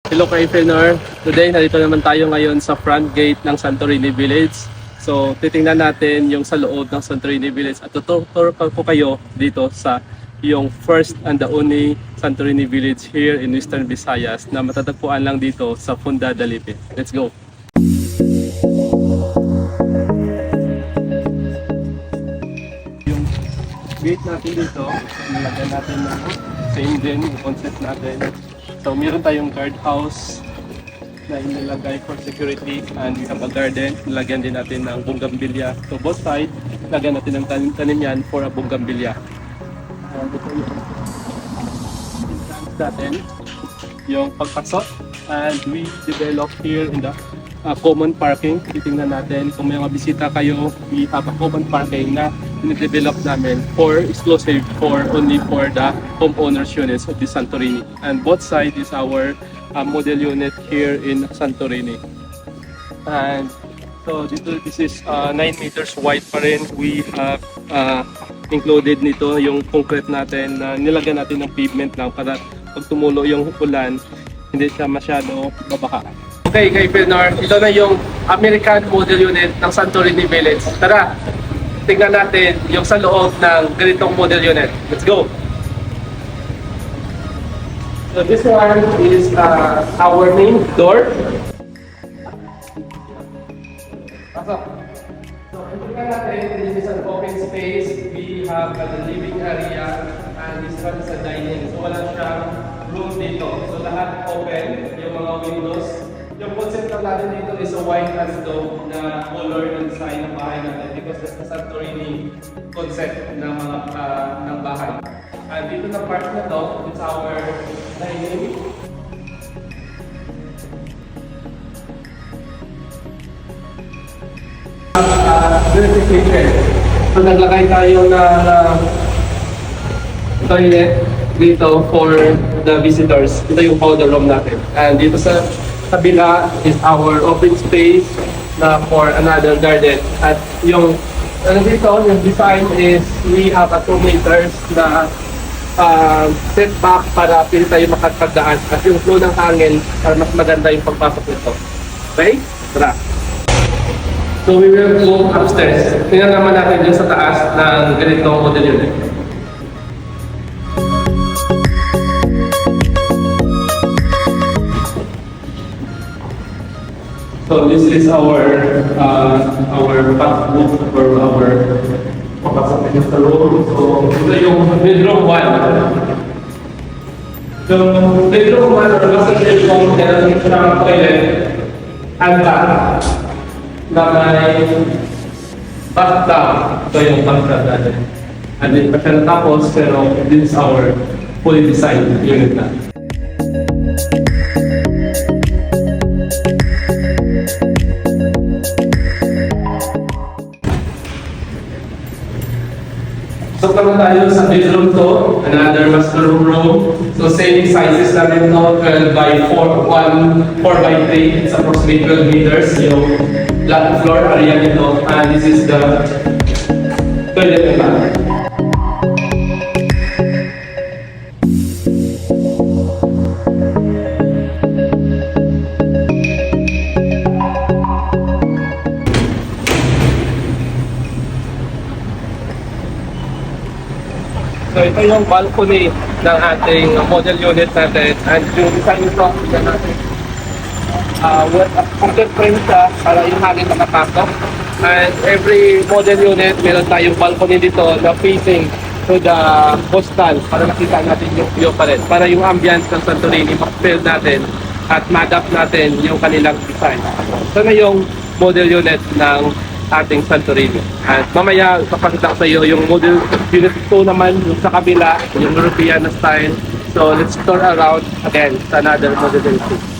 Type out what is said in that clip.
Hello Kaifenor! Today, narito naman tayo ngayon sa front gate ng Santorini Village. So, titingnan natin yung sa loob ng Santorini Village at tuturo ko kayo dito sa yung first and the only Santorini Village here in Western Visayas na matatagpuan lang dito sa Funda Dalipe. Let's go! Yung gate natin dito, nilagyan natin ng same din yung concept natin. So, meron tayong guardhouse na inilagay for security and we have a garden. Nilagyan din natin ng bougainvillea. So, both sides, lagyan natin ng tanim yan for a bougainvillea. Ito yung entrance natin, yung pagpasok. And we develop here in the common parking. Titingnan natin kung may mga bisita kayo, we have a common parking na develop namin for exclusive for only for the homeowners units of the Santorini. And both sides is our model unit here in Santorini. And so this is 9 meters wide pa rin. We have included nito yung concrete natin na nilagyan natin ng pavement lang para pag tumulo yung ulan, hindi siya masyado babaha. Okay, kay Fenor, ito na yung American model unit ng Santorini Village. Tara, tingnan natin yung sa loob ng ganitong model unit. Let's go! So this one is our main door. Pasok. So tingnan natin, this is an open space. We have the living area and this one is a dining. So wala siyang room dito. So lahat open, yung mga windows. Yung concept ng natin dito is a white and stone na color ng design ng bahay natin because that's the Santorini concept ng mga ng bahay. And dito na part na to, it's our dining. Verification. So naglagay tayo ng toilet dito for the visitors. Ito yung powder room natin. And dito sa kabila is our open space na for another garden. At yung dito, yung design is we have a 2 meters na setback para pili tayo makapagdaan at yung flow ng hangin para mas maganda yung pagpasok nito. Okay? Tara! So we will go upstairs. Tingnan naman natin dyan sa taas ng ganitong model unit. So this is our bathroom or our papasok na sa room. So ito yung bedroom 1. So bedroom 1 or master bedroom, meron siyang toilet and bath na may bathtub. Ito yung bathtub natin. And then pa siya natapos, pero this is our fully designed unit na. So kung tayo sa bedroom to, another master room. So same sizes namin to, 12 by 4 by 3. It's approximately 12 meters yung flat floor area nito. And this is the toilet naman. So ito yung balcony ng ating model unit natin and yung design nito, tignan natin. Complete frame siya para yung hangin makapasok. And every model unit, meron tayong balcony dito na facing to the coastal para nakita natin yung view pa rin. Para yung ambience ng Santorini, ma-feel natin at ma-adapt natin yung kanilang design. So na yung model unit ng ating Santorini. At mamaya papakita ko sa iyo yung model unit 2 naman, yung sa kabila, yung European style. So let's tour around again sa another model unit 2.